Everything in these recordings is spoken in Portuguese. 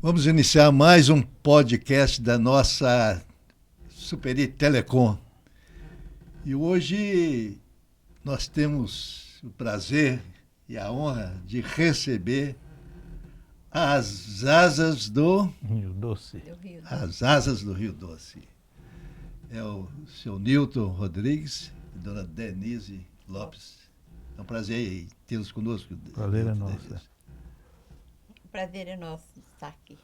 Vamos iniciar mais um podcast da nossa Superi Telecom. E hoje nós temos o prazer e a honra de receber as asas do Rio Doce. As asas do Rio Doce. É o seu Nilton Rodrigues e dona Denise Lopes. É um prazer tê-los conosco. Prazer é nosso. O prazer é nosso estar aqui.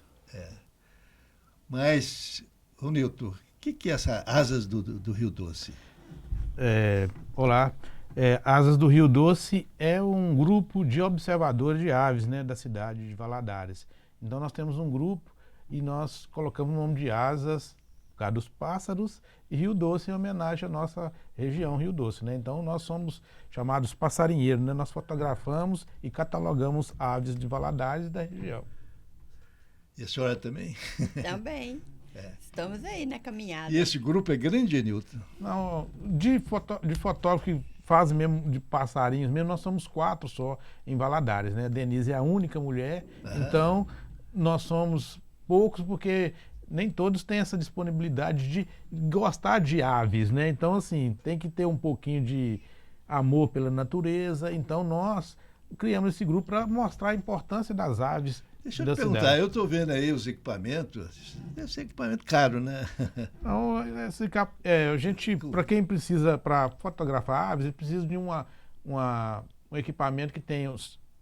Mas, ô Nilton, o que é essa Asas do Rio Doce? Olá. Asas do Rio Doce é um grupo de observadores de aves, né, da cidade de Valadares. Então nós temos um grupo e nós colocamos o nome de Asas por causa dos pássaros e Rio Doce em homenagem à nossa região Rio Doce, né? Então nós somos chamados passarinheiros, né? Nós fotografamos e catalogamos aves de Valadares e da região. E a senhora também? Também. Estamos aí na caminhada. E esse grupo é grande, Nilton? Não, de fotógrafo que faz mesmo de passarinhos mesmo, nós somos 4 só em Valadares, né? Denise é a única mulher, então nós somos poucos porque nem todos têm essa disponibilidade de gostar de aves, né? Então, assim, tem que ter um pouquinho de amor pela natureza. Então, nós criamos esse grupo para mostrar a importância das aves. Deixa eu te perguntar, eu estou vendo aí os equipamentos, deve ser equipamento caro, né? Não, a gente, para quem precisa, para fotografar aves, precisa de um equipamento que tenha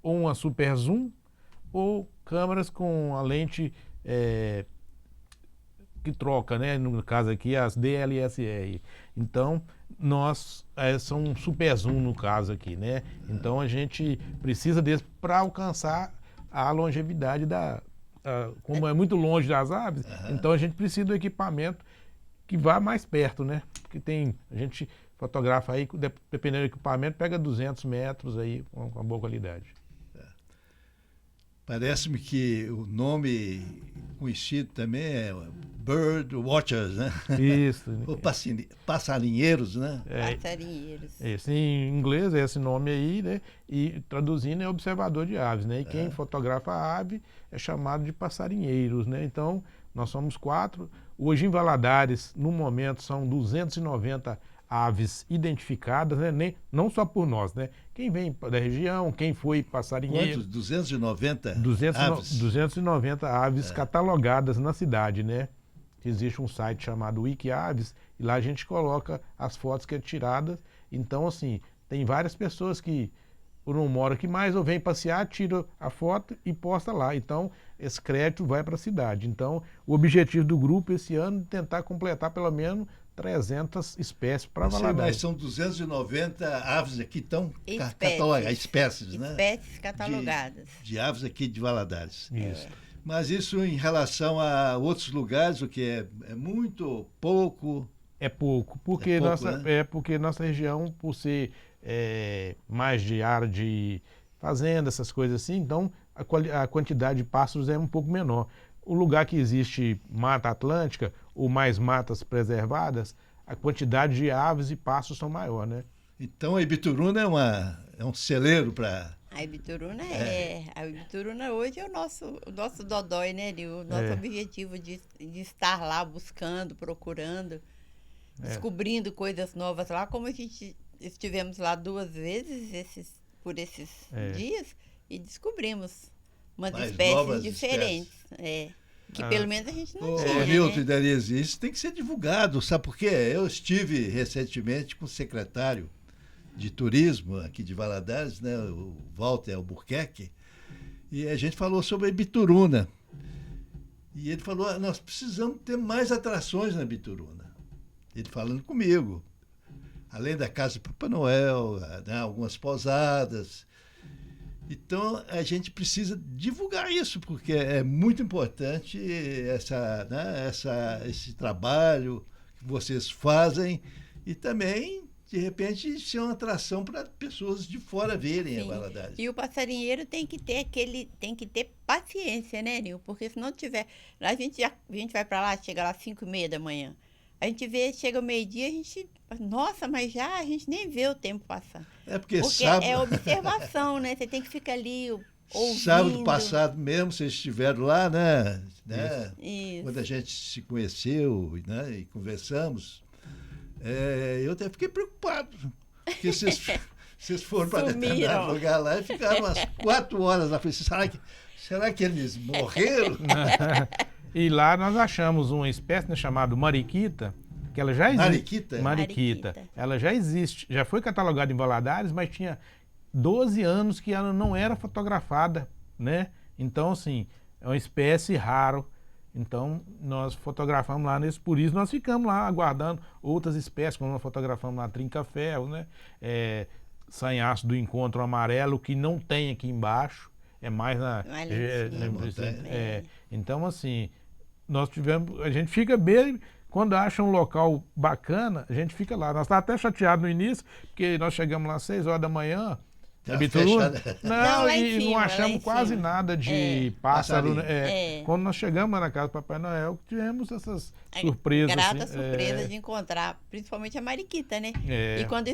ou uma super zoom ou câmeras com a lente que troca, né? No caso aqui, as DLSR. Então, são um super zoom no caso aqui, né? Então, a gente precisa desse para alcançar a longevidade como é muito longe das aves, então a gente precisa do equipamento que vá mais perto, né? Porque a gente fotografa aí, dependendo do equipamento, pega 200 metros aí com uma boa qualidade. Parece-me que o nome conhecido também é Bird Watchers, né? Isso. Ou passarinheiros, né? Passarinheiros. Esse, em inglês é esse nome aí, né? E traduzindo é observador de aves, né? E quem fotografa a ave é chamado de passarinheiros, né? Então, nós somos 4. Hoje em Valadares, no momento, são 290 aves identificadas, né? Não só por nós, né? Quem vem da região, quem foi passarinheiro. Quantos? 290 aves? 290 aves catalogadas na cidade, né? Existe um site chamado Wikiaves e lá a gente coloca as fotos que é tiradas. Então, assim, tem várias pessoas que ou não moram aqui mais ou vêm passear, tira a foto e posta lá. Então, esse crédito vai para a cidade. Então, o objetivo do grupo esse ano é tentar completar pelo menos 300 espécies para Valadares. Mas são 290 aves aqui estão catalogadas, espécies, né? Espécies catalogadas. De aves aqui de Valadares. Isso. Mas isso em relação a outros lugares, o que é muito pouco? É pouco, porque, porque nossa região, por ser mais de área de fazenda, essas coisas assim, então a quantidade de pássaros é um pouco menor. O lugar que existe mata atlântica ou mais matas preservadas, a quantidade de aves e pássaros são maior, né? Então a Ibituruna é um celeiro para... A Ibituruna A Ibituruna hoje é o nosso dodói, né? O nosso objetivo de estar lá buscando, procurando, descobrindo coisas novas lá, como a gente estivemos lá 2 vezes por esses dias e descobrimos umas espécies diferentes. Que pelo menos a gente não tinha, Nilton e né? Denise, isso tem que ser divulgado, sabe por quê? Eu estive recentemente com o secretário de turismo aqui de Valadares, né, o Walter Albuquerque, e a gente falou sobre a Ibituruna. E ele falou, nós precisamos ter mais atrações na Ibituruna. Ele falando comigo. Além da casa do Papai Noel, né, algumas pousadas. Então, a gente precisa divulgar isso, porque é muito importante esse trabalho que vocês fazem e também, de repente, ser uma atração para pessoas de fora verem a Valadares. E o passarinheiro tem que ter paciência, né, Nil? Porque se não tiver... A gente vai para lá, chega lá às 5h30 da manhã. A gente vê, chega ao meio-dia, a gente... Nossa, mas já a gente nem vê o tempo passar. Porque sábado... é observação, né? Você tem que ficar ali ouvindo. Sábado passado mesmo, vocês estiveram lá, né? Isso. Quando a gente se conheceu, né? E conversamos, eu até fiquei preocupado, porque vocês foram para determinado lugar lá e ficaram umas 4 horas lá. Falei, será que eles morreram? E lá nós achamos uma espécie, né, chamada mariquita, que ela já existe. Mariquita? Mariquita. Ela já existe, já foi catalogada em Valadares, mas tinha 12 anos que ela não era fotografada, né? Então, assim, é uma espécie rara. Então, nós fotografamos lá por isso nós ficamos lá aguardando outras espécies, como nós fotografamos lá trinca-ferro, né? Sanhaço do encontro amarelo, que não tem aqui embaixo, é mais na... Então, assim, a gente fica bem... Quando acha um local bacana, a gente fica lá. Nós estávamos até chateados no início, porque nós chegamos lá às 6 horas da manhã, não achamos quase nada de pássaro. Quando nós chegamos na casa do Papai Noel, tivemos essas surpresas. Grata surpresa de encontrar, principalmente a mariquita, né? E quando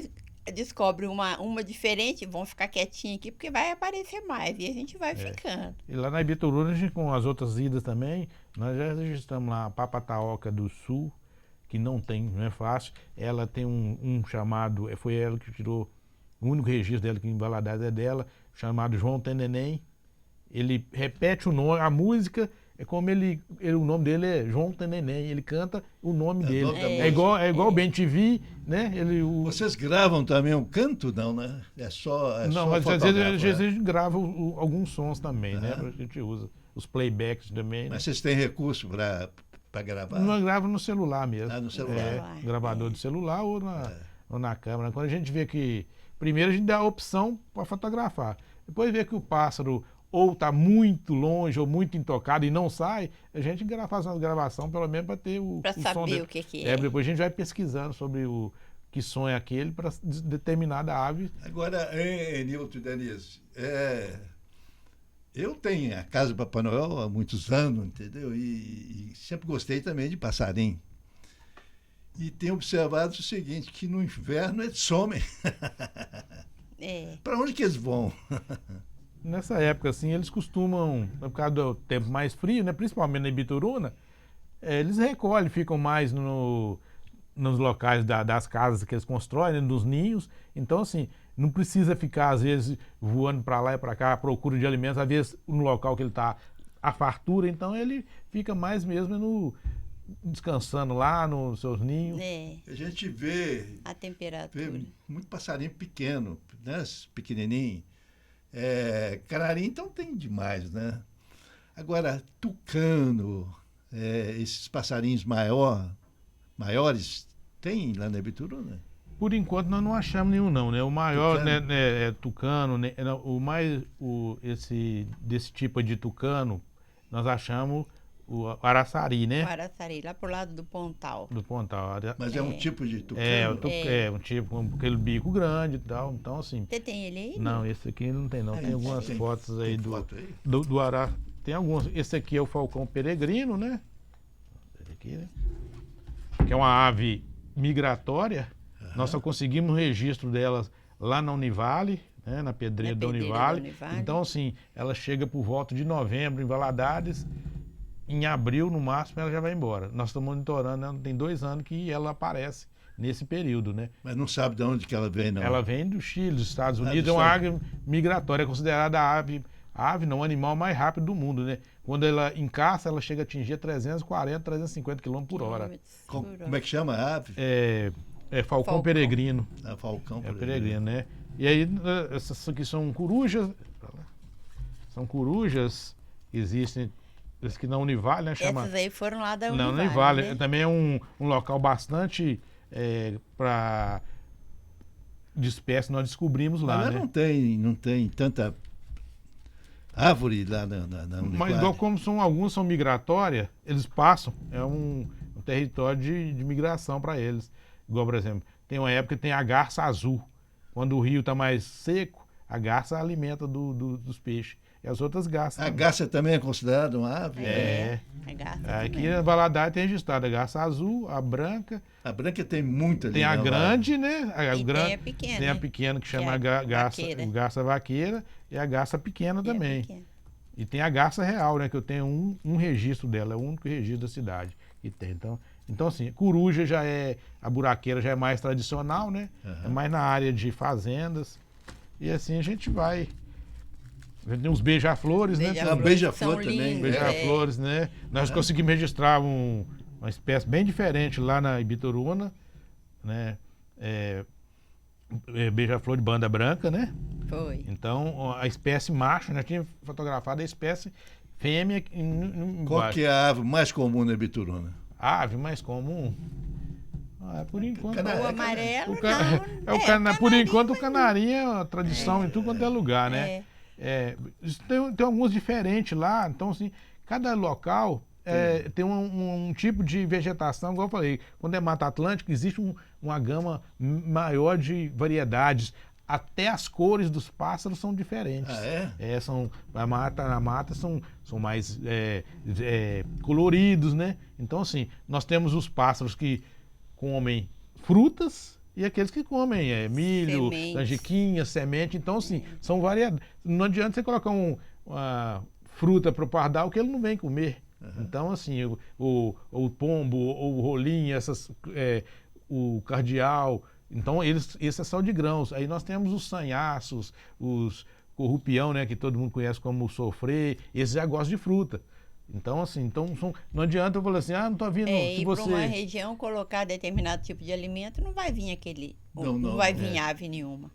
descobre uma diferente, vão ficar quietinhos aqui, porque vai aparecer mais, e a gente vai ficando. E lá na Ibituruna, com as outras idas também, nós já registramos lá a Papataoca do Sul, que não é fácil. Ela tem um chamado, foi ela que tirou, o único registro dela que em Valadares é dela, chamado João Teneném. Ele repete o nome, a música é como o nome dele é João Teneném, ele canta o nome dele. É igual o Ben-TV, né? Vocês gravam também o canto, não, né? Não, mas às vezes a gente grava alguns sons também, né? A gente usa os playbacks também. Mas vocês têm recurso para gravar? Nós gravamos no celular mesmo. No celular. Gravador de celular ou na câmera. Quando a gente vê que... Primeiro a gente dá a opção para fotografar. Depois vê que o pássaro ou está muito longe ou muito intocado e não sai, a gente faz uma gravação pelo menos para ter o som. Para saber o que é. Depois a gente vai pesquisando sobre que som é aquele para determinada ave. Agora, Nilton e Denise, eu tenho a casa do Papai Noel há muitos anos, entendeu? E sempre gostei também de passarinho. E tenho observado o seguinte, que no inverno eles somem. Para onde que eles vão? Nessa época, assim, eles costumam, por causa do tempo mais frio, né, principalmente na Ibituruna, eles recolhem, ficam mais nos locais das casas que eles constroem, né, nos ninhos. Então, assim, não precisa ficar, às vezes, voando para lá e para cá à procura de alimentos, às vezes no local que ele está, a fartura, então ele fica mais mesmo descansando lá nos seus ninhos. A gente vê a temperatura. Vê muito passarinho pequeno, né, pequenininho. Canarinho, então tem demais, né? Agora, tucano, esses passarinhos maiores, tem lá na Ibituruna? Por enquanto nós não achamos nenhum não, né? O maior tucano, né, é tucano, né? Desse tipo de tucano, nós achamos o araçari, né? O araçari, lá pro lado do Pontal. Do Pontal. Mas é um tipo de tucano? Um tipo, com aquele bico grande e tal. Então, assim... Você tem ele aí? Não, esse aqui não tem não. Tem algumas fotos aí do arara. Tem alguns. Esse aqui é o falcão peregrino, né? Esse aqui, né? Que é uma ave migratória. Nós só conseguimos um registro delas lá na Univale, né? Na Pedreira da Univale. Então, assim, ela chega por volta de novembro em Valadares. Em abril, no máximo, ela já vai embora. Nós estamos monitorando, ela tem 2 anos que ela aparece nesse período, né? Mas não sabe de onde que ela vem, não? Ela vem do Chile, dos Estados Unidos, é uma ave migratória, é considerada o animal mais rápido do mundo, né? Quando ela encaça, ela chega a atingir 340, 350 km por hora. Como é que chama a ave? Falcão peregrino. Falcão peregrino, né? E aí, essas aqui são corujas. São corujas que existem... Esse que na Univale, né? Essas aí foram lá da Univale. Na Univale, né? Também é um local bastante de espécies nós descobrimos lá, mas né? Não tem tanta árvore lá na Univale. Mas igual como alguns são migratórias, eles passam, é um território de migração para eles. Igual, por exemplo, tem uma época que tem a garça azul. Quando o rio está mais seco, a garça alimenta dos peixes. e as outras garças. A garça também é considerada uma ave? A garça Aqui também. na Valadares tem registrado a garça azul, a branca, A branca tem muita ali. tem a na grande, né? E tem a pequena, tem a né? pequena que chama é a garça, vaqueira. garça vaqueira e a garça pequena E a também. pequena. E tem a garça real, né? Que eu tenho um registro dela, é o único registro da cidade que tem. Então assim, coruja já é, a buraqueira já é mais tradicional, né? É mais na área de fazendas. E assim a gente vai. A gente tem uns beija-flores, né? Beija-flor, beija-flor são também, lindos, Beija-flores, né? Nós conseguimos registrar uma espécie bem diferente lá na Ibituruna, né? Beija-flor de banda branca, né? Foi. Então, a espécie macho, nós tínhamos fotografado a espécie fêmea Qual embaixo. que é a ave mais comum na Bituruna? A ave mais comum? Por enquanto... O amarelo, O ca- não. por enquanto, o canarinho é uma tradição em tudo quanto é lugar, né? Tem alguns diferentes lá, então, assim, cada local tem um tipo de vegetação, igual eu falei, quando é Mata Atlântica, existe uma gama maior de variedades. Até as cores dos pássaros são diferentes. Ah, é? Na mata são mais coloridos, né? Então, assim, nós temos os pássaros que comem frutas e aqueles que comem milho, Sementes. canjiquinha, semente. Então, assim, são variados. Não adianta você colocar uma fruta para o pardal que ele não vem comer. Então, assim, o pombo, o rolinho, o cardeal... Então, esses são de grãos. Aí nós temos os sanhaços, os corrupião, né, que todo mundo conhece como sofrê, esses já gostam de fruta. Então, assim, não adianta eu falar assim, não tô vindo. Se E você... para uma região colocar determinado tipo de alimento, não vai vir Não vai vir ave nenhuma.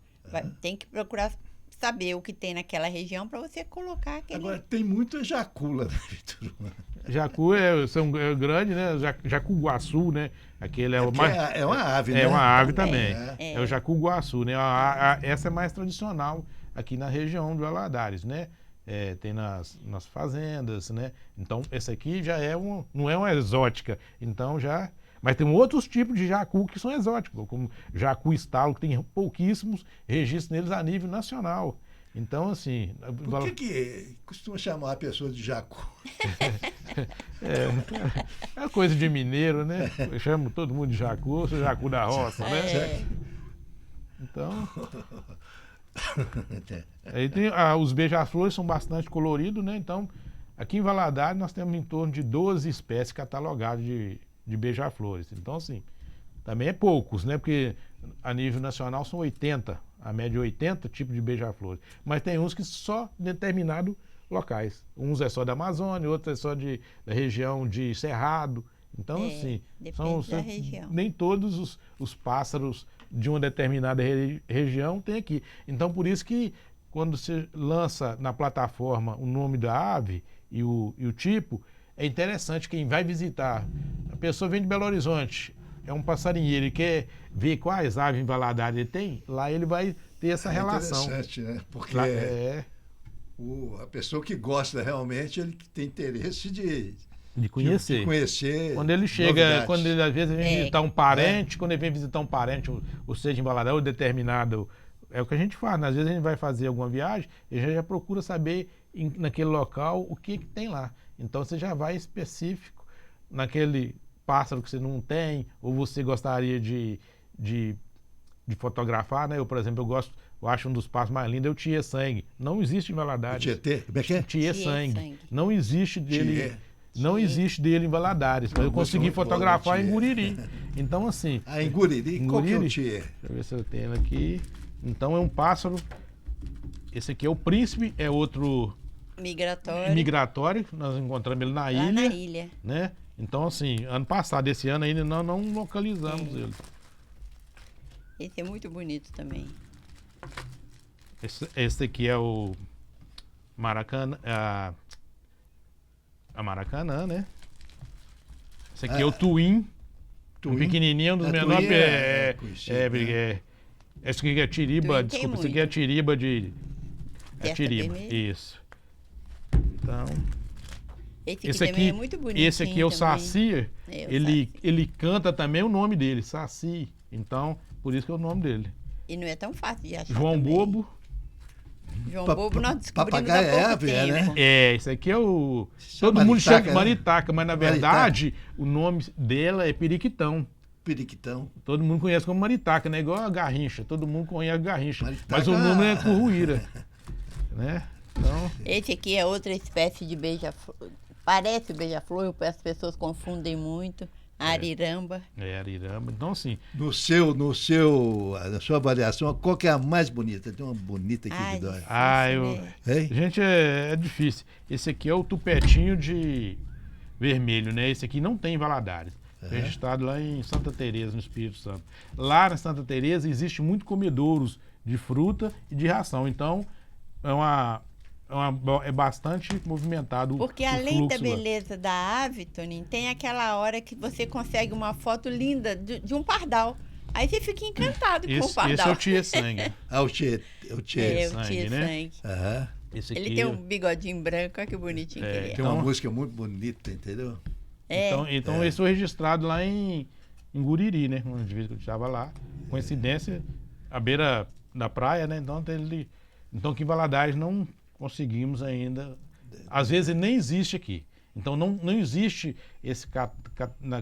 Tem que procurar saber o que tem naquela região para você colocar aquele... Agora, tem muita jacula na Bituruna. Jacu são grandes, né? Jacu-guaçu, né? Aquele é o mais... É uma ave, né? É uma ave também. É. É o jacu-guaçu, né? Essa é mais tradicional aqui na região de Valadares, né? Tem nas fazendas, né? Então, essa aqui já não é uma exótica. Então, já... Mas tem outros tipos de jacu que são exóticos, como jacu-estalo, que tem pouquíssimos registros neles a nível nacional. Então, assim... Por que costuma chamar a pessoa de jacu? É coisa de mineiro, né? Eu chamo todo mundo de jacu, eu sou jacu da roça, né? Então... Aí tem, os beija-flores são bastante coloridos, né? Então, aqui em Valadares nós temos em torno de 12 espécies catalogadas de beija-flores. Então, assim, também é poucos, né? Porque a nível nacional são 80, a média é 80 tipos de beija-flores. Mas tem uns que só em determinados locais. Uns é só da Amazônia, outros é só da região de Cerrado. Então, assim, depende da região. Nem todos os pássaros de uma determinada região tem aqui. Então, por isso que quando você lança na plataforma o nome da ave e o tipo, é interessante quem vai visitar. A pessoa vem de Belo Horizonte, é um passarinheiro e quer ver quais aves em Valadares ele tem, lá ele vai ter essa relação. Interessante, né? Porque Lá, a pessoa que gosta realmente, ele tem interesse de conhecer. De conhecer. Quando ele chega, novidades. quando ele às vezes vem visitar um parente, quando ele vem visitar um parente, ou seja, em Valadares, ou determinado, é o que a gente faz, né? Às vezes a gente vai fazer alguma viagem e já procura saber naquele local o que tem lá. Então você já vai específico naquele pássaro que você não tem, ou você gostaria de fotografar, né? Eu, por exemplo, eu acho um dos pássaros mais lindos é o Tiê-sangue. Não existe em Valadares. O Tietê? Como é que é? Tiê-sangue. Não existe dele. Tiê. Não existe dele em Valadares, mas eu consegui fotografar em Guriri. Então, assim... Em Guriri? Qual que é o Tiê? Deixa eu ver se eu tenho aqui. Então, é um pássaro... Esse aqui é o príncipe, é outro... Migratório. Nós encontramos ele na ilha. Na ilha. Né? Então, assim, ano passado, esse ano ainda nós não localizamos ele. Esse é muito bonito também. Esse aqui é o Maracanã... A Maracanã, né? Esse aqui é o Tuim. Um pequenininho, um dos menores. Esse aqui é tiriba, desculpa. Esse aqui é tiriba de... É tiriba, isso. Então... Esse aqui também é muito bonito. Esse aqui é o Saci. Ele canta também o nome dele, Saci. Então, por isso que é o nome dele. E não é tão fácil de achar João também. Bobo. João Bobo nós descobrimos Papagaio há pouco é ave, tempo. né? Isso aqui é o... Chama Todo mundo chama de maritaca, né? maritaca, mas na verdade o nome dela é periquitão. Periquitão. Todo mundo conhece como maritaca, né? Igual a garrincha, todo mundo conhece a garrincha. Maritaca- Mas o nome é curruíra, né? Então, Esse aqui é outra espécie de beija-flor. Parece beija-flor, as pessoas confundem muito. Ariramba. é ariramba. Então, assim, Na sua avaliação, qual que é a mais bonita? Tem uma bonita aqui Ai, de dói. né? Hein? gente, é difícil. Esse aqui é o tupetinho de vermelho, né? Esse aqui não tem em Valadares. Registrado lá em Santa Teresa, no Espírito Santo. Lá na Santa Teresa existe muito comedouros de fruta e de ração. Então, é bastante movimentado Porque o além da fluxo lá. beleza da ave, Toninho, tem aquela hora que você consegue uma foto linda de um pardal. Aí você fica encantado com o Esse pardal. é o tia sangue. Ah, o Tchê. O Tchê. É, o sangue, tia né? sangue. Aham. Esse aqui, Ele tem um bigodinho branco, olha que bonitinho que ele Tem é. uma Então- música muito bonita, entendeu? É. Então esse foi registrado lá em Guriri, né? Uma vez que eu estava lá. Coincidência, à beira da praia, né? Então aqui em Valadares não conseguimos ainda. Às vezes ele nem existe aqui. Então não existe esse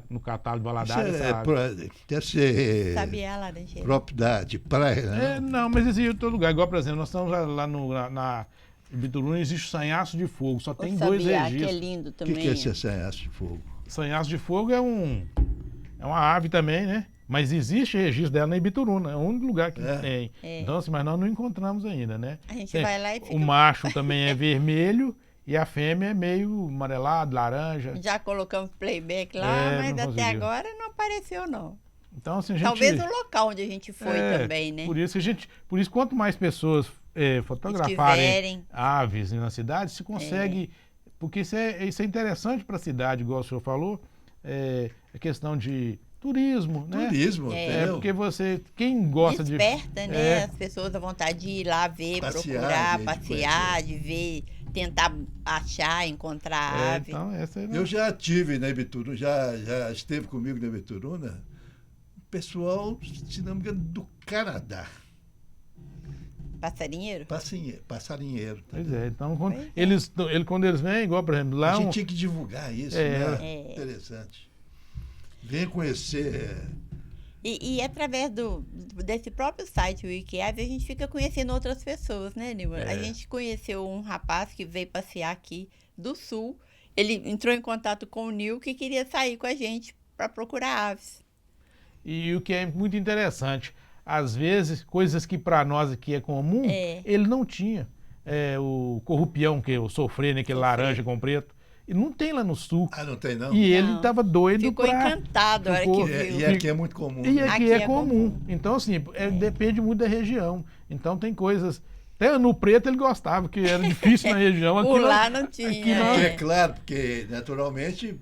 no catálogo de Valadares. Isso essa ave. deve ser Sabiá laranjeira. propriedade, praia, né? Não, mas existe em todo lugar. Igual, por exemplo, nós estamos lá na Bituruna, existe o sanhaço de fogo. Só tem O dois sabiá, que é registros. lindo O também. que é esse sanhaço de fogo? Sanhaço de fogo é uma ave também, né? Mas existe registro dela na Ibituruna, é o único lugar que tem. É. Então, assim, mas nós não encontramos ainda, né? A gente Tem- vai lá e fica... O macho também é vermelho e a fêmea é meio amarelado, laranja. Já colocamos playback lá, É, mas não até conseguiu. agora não apareceu, não. Então, assim, a gente... Talvez o local onde a gente foi também, né? Por isso, quanto mais pessoas fotografarem Estiverem. aves na cidade, se consegue... Porque isso é interessante para a cidade, igual o senhor falou, a questão de turismo, né? Turismo, entendeu? Porque quem gosta Desperta, de... né? As pessoas a vontade de ir lá ver, Passear, procurar, de passear, de ver, tentar achar, encontrar a ave. então, essa é... Eu já tive na Ibituruna, já esteve comigo na Ibituruna, o pessoal, se não me engano, do Canadá, Passarinheiro? passarinheiro. Pois é, então Pois é. quando eles vêm, igual, por exemplo, lá A gente tinha que divulgar isso, né? É. Interessante. Venha conhecer. E através desse próprio site, o Wikiave, a gente fica conhecendo outras pessoas, né, Nilma? A gente conheceu um rapaz que veio passear aqui do Sul. Ele entrou em contato com o Nil, que queria sair com a gente para procurar aves. E o que é muito interessante, às vezes, coisas que para nós aqui é comum, ele não tinha. O corrupião, que é o sofrê, né, aquele laranja com preto, e não tem lá no sul. Ah, não tem não? E ele Não. estava doido Ficou para... encantado a hora Ficou- que viu. E aqui é muito comum. E né? aqui Aqui é é comum. comum. Então, assim, depende muito da região. Então, tem coisas... Até no preto ele gostava, que era difícil na região. Aqui Por não- lá não tinha. aqui não. É claro, porque naturalmente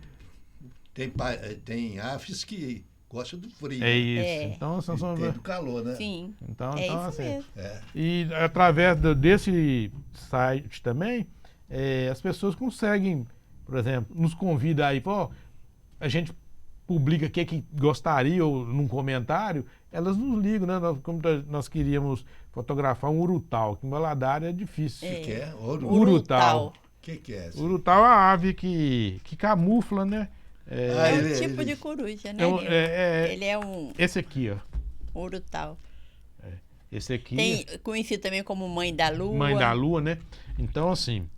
tem aves que gostam do frio. É isso. É. Então, E tem do calor, né? Sim, Então, é isso assim, mesmo. É. E através desse site também, as pessoas conseguem, por exemplo, nos convida aí, pô, a gente publica o que gostaria ou num comentário, elas nos ligam, né? Como nós queríamos fotografar um urutau, que em Valadares é difícil. O que é? Ouro? Urutau. O que é? O urutau é uma ave que camufla, né? Ah, É um ele- tipo ele- de coruja, né, É um- Nil? é- Ele é um Esse aqui, ó. urutau. Esse aqui. Tem conhecido também como mãe da lua. Mãe da Lua, né? Então, assim,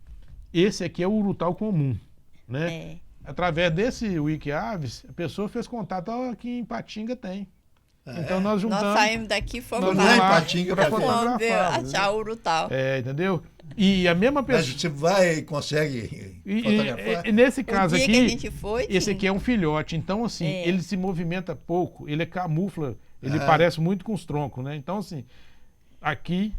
esse aqui é o urutau comum, né? É. Através desse Wikiaves, a pessoa fez contato, ó, aqui em Patinga tem. Ah, Então é? nós juntamos. Nós saímos daqui e fomos nós lá lá. em vamos Patinga pra pra ver. Fomos ver, fotografar. achar o urutau. Entendeu? E a mesma Mas pessoa. você vai e consegue E, fotografar? e nesse O caso dia aqui, que a gente foi, esse sim. aqui é um filhote. Então, assim, É. ele se movimenta pouco, ele camufla, ele Ah. parece muito com os troncos, né? Então, assim, aqui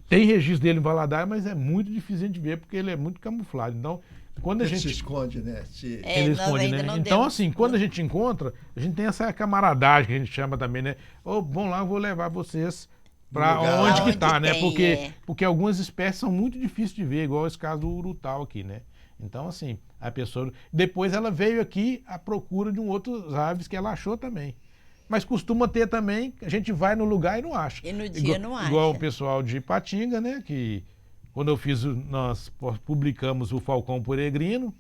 tem registro dele em Valadares, mas é muito difícil de ver porque ele é muito camuflado. Então, quando a Ele se gente. esconde, né? É, Ele nós esconde, ainda né? não Então, demos. assim, quando a gente encontra, a gente tem essa camaradagem que a gente chama também, né? Ô, vamos lá, eu vou levar vocês para No lugar onde que onde tá, né? tem, Porque algumas espécies são muito difíceis de ver, igual esse caso do urutau aqui, né? Então, assim, a pessoa... Depois ela veio aqui à procura de outras aves que ela achou também. Mas costuma ter também, a gente vai no lugar e não acha. E no dia igual, não acha. Igual o pessoal de Patinga, né? Que quando nós publicamos o Falcão Peregrino,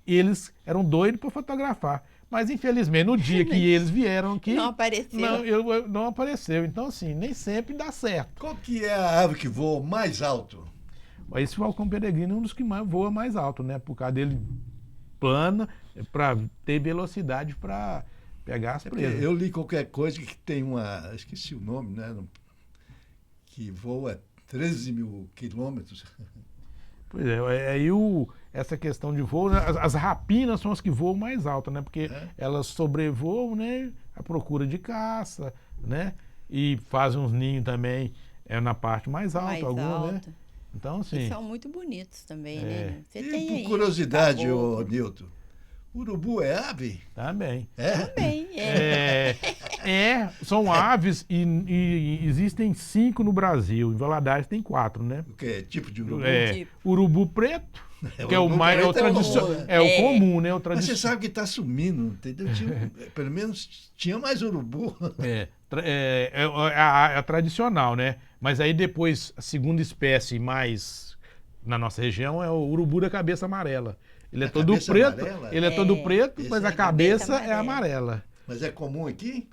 eles eram doidos para fotografar. Mas, infelizmente, no dia que eles vieram aqui... Não apareceu. Não apareceu. Então, assim, nem sempre dá certo. Qual que é a ave que voa mais alto? Esse Falcão Peregrino é um dos que voa mais alto, né? Por causa dele plana, para ter velocidade para pegar as presas. Eu li qualquer coisa que tem esqueci o nome, né? Que voa 13 mil quilômetros. Pois é, aí essa questão de voo, né? As rapinas são as que voam mais alto, né? Porque elas sobrevoam, né? A procura de caça, né? E fazem uns ninhos também na parte mais alta, né? Então, assim... E são muito bonitos também, né? Você tem por aí, curiosidade, Nilton, urubu é ave? Também. Também, São aves e existem 5 no Brasil. Em Valadares tem 4, né? O que? Tipo de urubu? Urubu preto, que é o mais tradicional. O comum, né? Mas você sabe que está sumindo, entendeu? Pelo menos tinha mais urubu. A tradicional, né? Mas aí depois, a segunda espécie mais na nossa região é o urubu da cabeça amarela. Ele é todo preto, todo preto, mas a cabeça é amarela. Mas é comum aqui?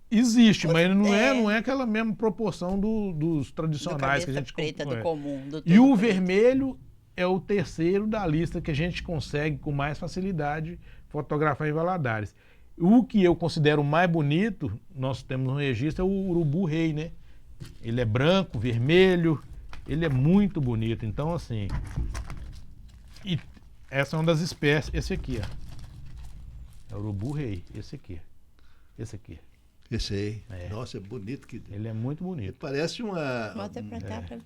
Existe, mas não é aquela mesma proporção dos tradicionais que a gente preta do comum. E o vermelho é o terceiro da lista que a gente consegue com mais facilidade fotografar em Valadares. O que eu considero mais bonito, nós temos no registro, é o urubu-rei, né? Ele é branco, vermelho, ele é muito bonito. Então, assim... Essa é uma das espécies. Esse aqui, ó. É o urubu-rei. Esse aqui. Esse aqui. Esse aí. Nossa, é bonito. Ele é muito bonito. Ele parece uma... Bota pra cá para o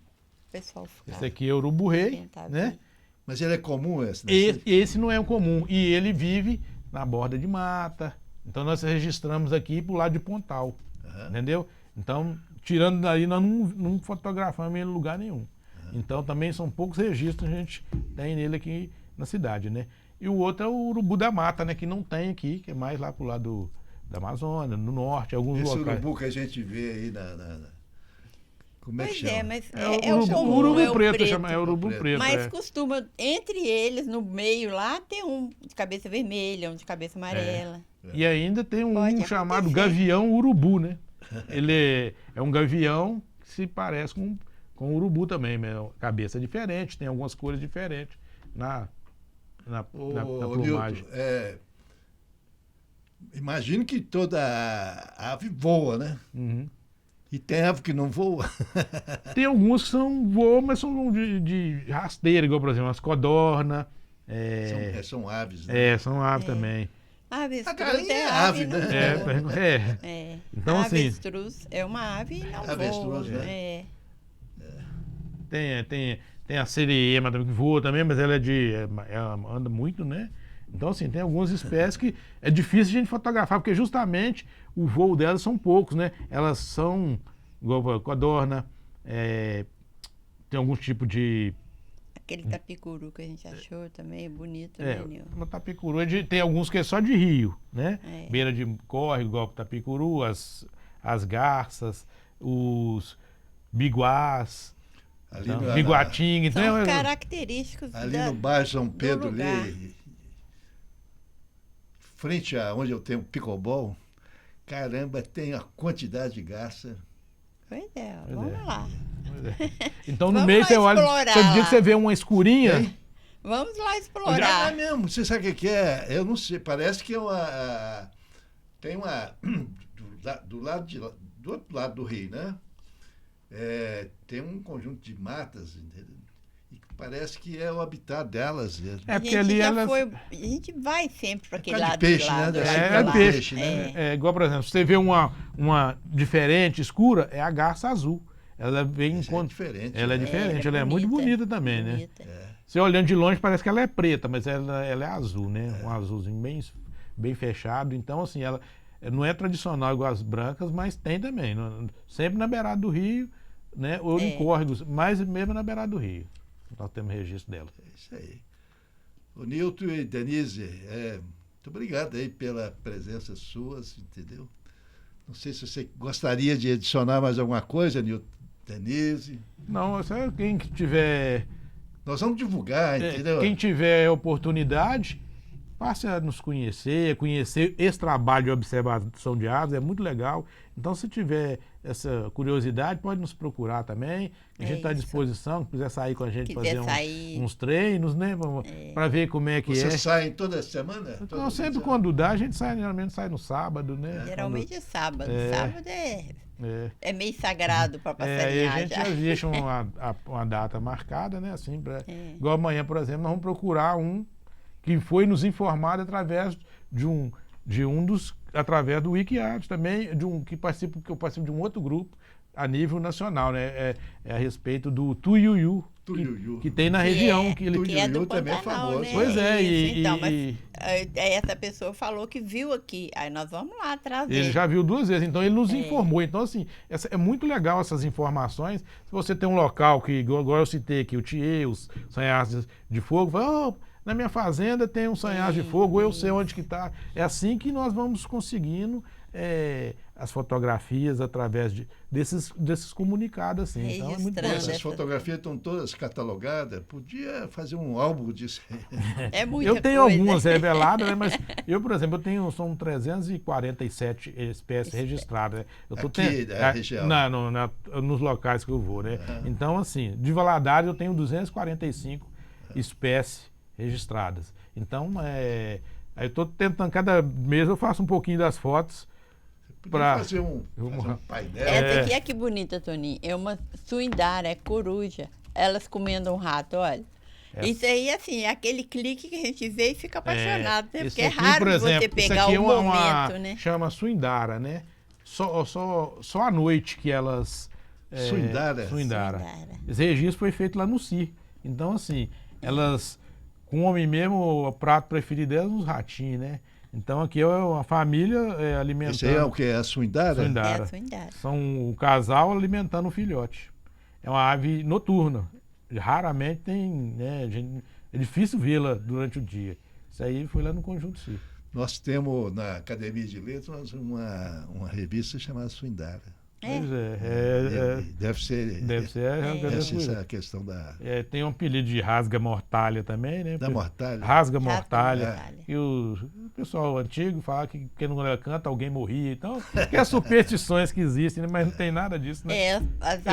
pessoal ficar. Esse aqui é o urubu-rei, né? Mas ele é comum esse, né? Esse não é o comum. E ele vive na borda de mata. Então nós registramos aqui pro lado de Pontal. Entendeu? Então, tirando daí, nós não fotografamos ele em lugar nenhum. Então também são poucos registros que a gente tem nele aqui na cidade, né? E o outro é o urubu da mata, né? Que não tem aqui, que é mais lá pro lado da Amazônia, no norte, alguns locais. Esse urubu que a gente vê aí como é que chama? Mas o urubu preto. É o urubu preto. Mas costuma, entre eles, no meio lá, ter um de cabeça vermelha, um de cabeça amarela. E ainda tem um chamado gavião urubu, né? Ele é um gavião que se parece com o urubu também, mas cabeça diferente, tem algumas cores diferentes na plumagem. Nilton, imagino que toda ave voa, né? E tem ave que não voa? Tem algumas que voam, mas são de rasteira, igual, por exemplo, as codornas. São aves, né? São aves também. A galinha é ave, né? Então, assim, avestruz é uma ave e não avestruz, voa. Né? Tem a seriema também que voa também, mas ela ela anda muito, né? Então, assim, tem algumas espécies que é difícil a gente fotografar, porque justamente o voo delas são poucos, né? Elas são, igual a codorna, tem algum tipo de... Aquele tapicuru que a gente achou também, bonito, né, Nil? No tapicuru, tem alguns que é só de rio, né? Beira de córrego, igual o tapicuru, as garças, os biguás, biguatinga. São Então, característicos ali no bairro São Pedro, lugar. ali, frente a onde eu tenho o pickleball, caramba, tem a quantidade de garça. Pois vamos lá. Então, no meio você olha, todo dia que você vê uma escurinha... Vamos lá Já explorar. é mesmo, você sabe o que é? Eu não sei, parece que tem uma... Do outro lado do rio, né? Tem um conjunto de matas, entendeu? E parece que é o habitat delas. Porque ali elas... A gente vai sempre para aquele lado. Peixe, né? Peixe, né? Igual, por exemplo, você vê uma diferente, escura, é a garça azul. Ela vem diferente. Ela é diferente, ela é muito bonita também, né? Você olhando de longe parece que ela é preta, mas ela é azul, né? Um azulzinho bem fechado. Então, assim, ela não é tradicional igual as brancas, mas tem também. Sempre na beirada do rio, né? Ou em córregos, mas mesmo na beirada do rio. Nós temos registro dela. É isso aí. O Nilton e Denise, muito obrigado aí pela presença suas, entendeu? Não sei se você gostaria de adicionar mais alguma coisa, Nilton, Denise. Não, quem que tiver... Nós vamos divulgar, entendeu? Quem tiver oportunidade, passe a nos conhecer esse trabalho de observação de aves, é muito legal. Então, se tiver essa curiosidade, pode nos procurar também. A gente está à disposição, se quiser sair com a gente, fazer uns treinos, né? Para ver como é que Vocês saem toda semana? Então, sempre quando dá, a gente geralmente sai no sábado, né? Geralmente é sábado. Sábado é meio sagrado para passarinhar. A gente já deixa uma data marcada, né? Assim, igual amanhã, por exemplo, nós vamos procurar um que foi nos informado através através do Wikiart também, que eu participo de um outro grupo a nível nacional, né? É a respeito do tuiuiu, que tem na região. Que é do também Pantanal, é famoso. né? Pois é, mas essa pessoa falou que viu aqui, aí nós vamos lá trazer. Ele já viu 2 vezes, então ele nos informou. Então, assim, é muito legal essas informações. Se você tem um local que, igual eu citei aqui, o Tiê, os sanhaços de fogo, fala, na minha fazenda tem um sanhaço de fogo, eu sei onde que está. É assim que nós vamos conseguindo as fotografias através desses comunicados. Assim. Então, é muito bom. Essas fotografias estão todas catalogadas. Podia fazer um álbum disso. É muita Eu tenho coisa. algumas reveladas, né? Mas eu, por exemplo, são 347 espécies registradas. Né? Eu tô aqui na região? Nos locais que eu vou, né? Então, assim, de Valadares eu tenho 245 espécies registradas. Então, aí eu estou tentando, cada mês eu faço um pouquinho das fotos. Para fazer um painel. Essa aqui é que bonita, Toninho. É uma suindara, é coruja. Elas comendo um rato, olha. Isso aí, assim, é aquele clique que a gente vê e fica apaixonado, né? Porque é raro você pegar o momento, né? Chama suindara, né? Só à noite que elas... Suindara. Esse registro foi feito lá no CIR. Então, assim, elas... Comem mesmo, o prato preferido delas, os ratinhos, né? Então aqui é uma família alimentando... Esse aí é o que? É a suindara? É a suindara. São um casal alimentando um filhote. É uma ave noturna. Raramente tem... Né, é difícil vê-la durante o dia. Isso aí foi lá no Conjunto CIR. Nós temos na Academia de Letras uma revista chamada Suindara. Pois Deve ser essa questão da... tem um apelido de rasga-mortalha também, né? Da mortalha. Rasga-mortalha. E o pessoal antigo fala que quando ela canta, alguém morria. Então, que as superstições que existem, né? Mas não tem nada disso, né?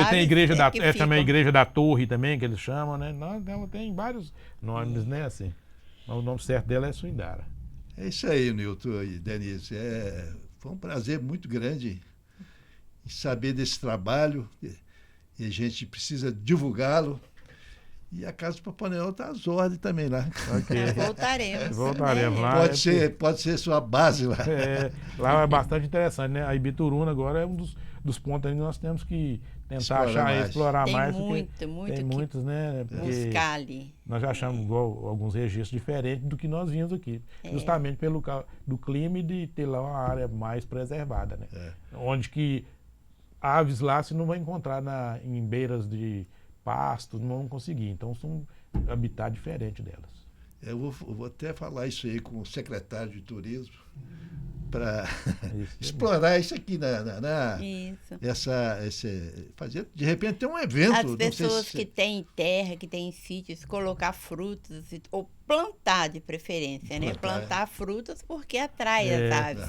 Tem a igreja também a igreja da Torre também, que eles chamam, né? Ela tem vários nomes, né? Assim. Mas o nome certo dela é Suindara. É isso aí, Nilton e Denise. Foi um prazer muito grande saber desse trabalho, e a gente precisa divulgá-lo. E a Casa do Papai Noel está às ordens também lá. Okay. Voltaremos lá. Pode ser sua base lá. Lá é bastante interessante, né? A Ibituruna agora é um dos pontos que nós temos que tentar explorar mais. Tem muitos, né? Buscar ali. Nós já achamos alguns registros diferentes do que nós vimos aqui. Justamente pelo do clima e de ter lá uma área mais preservada, né? Onde que aves lá você não vai encontrar em beiras de pasto, não vão conseguir. Então, são um habitat diferente delas. Eu vou até falar isso aí com o secretário de Turismo para explorar isso aqui fazer, de repente, ter um evento. As pessoas que têm terra, que têm sítios, colocar frutas, ou plantar de preferência, né? Plantar frutas porque atrai as aves,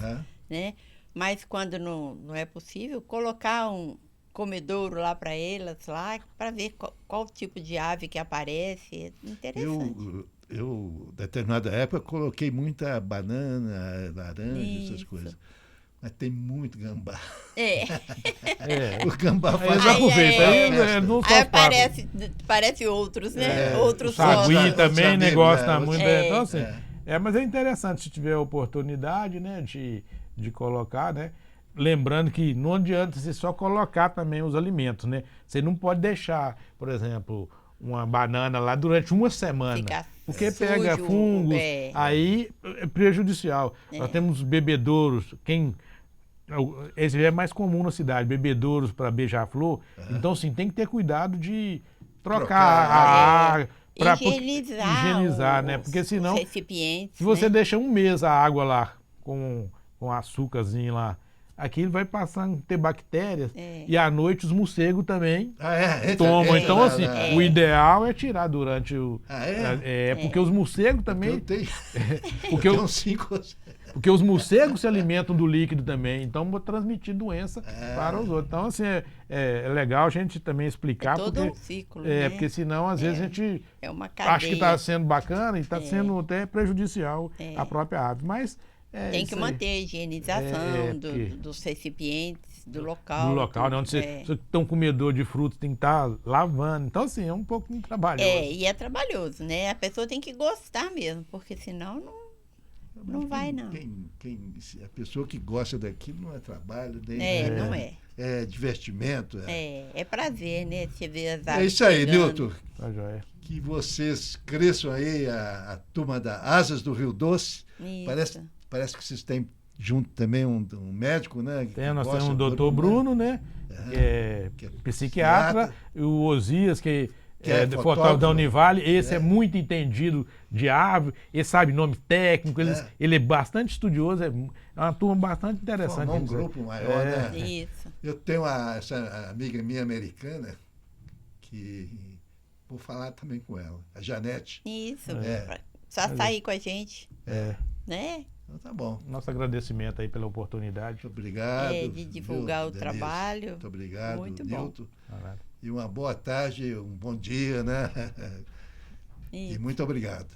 né? Mas quando não é possível, colocar um comedouro lá para elas, lá, para ver qual tipo de ave que aparece. É interessante. Eu, determinada época, coloquei muita banana, laranja, essas coisas. Mas tem muito gambá. O gambá faz parece outros, né? Outros sagui também, negócio tá muito... Então, assim, mas é interessante se tiver a oportunidade, né, de colocar, né? Lembrando que não adianta você só colocar também os alimentos, né? Você não pode deixar, por exemplo, uma banana lá durante uma semana. Porque pega fungos, aí é prejudicial. Nós temos bebedouros, esse é mais comum na cidade, bebedouros para beija-flor. Então, sim, tem que ter cuidado de trocar a água. Para higienizar, né? Porque senão, se você deixa um mês a água lá com açúcarzinho lá aquilo vai passando a ter bactérias. E à noite os morcegos também Entra, tomam. Então, na- assim, na- o ideal é tirar durante o. É? Porque os morcegos Eu também. tenho, Porque, eu tenho 5 ou 6. porque os morcegos se alimentam do líquido também, então vão transmitir doença para os outros. Então, assim, é legal a gente também explicar. É todo porque, um ciclo, né? porque senão, às vezes, a gente É uma cadeia. acha que está sendo bacana e está sendo até prejudicial à própria ave. Mas tem isso que aí. manter a higienização porque- dos recipientes, do local. Do local, né? Onde você tem um comedor de frutas, tem que estar lavando. Então, assim, é um pouco trabalhoso. E é trabalhoso, né? A pessoa tem que gostar mesmo, porque senão não vai, não. A pessoa que gosta daquilo não é trabalho, nem Não é. é divertimento. É prazer, né? Você vê as É aves isso aí, chegando. Nilton. Tá joia. Que vocês cresçam aí, a turma da Asas do Rio Doce. Isso. Parece que vocês têm junto também um médico, né? Nós gosta temos o do doutor Bruno, né? Que é psiquiatra. E o Osias, que é fotógrafo fotógrafo. da Univale. Esse é muito entendido de árvore, ele sabe nome técnico, ele é bastante estudioso, é uma turma bastante interessante. Formar um grupo maior, né? Isso. Eu tenho essa amiga minha americana, que vou falar também com ela, a Janete. Isso. Só sair com a gente. Né? Então tá bom. Nosso agradecimento aí pela oportunidade. Muito obrigado. De divulgar Nilton, o Denise. trabalho. Muito obrigado, Muito bom. Nilton. E uma boa tarde, um bom dia, né? Isso. E muito obrigado.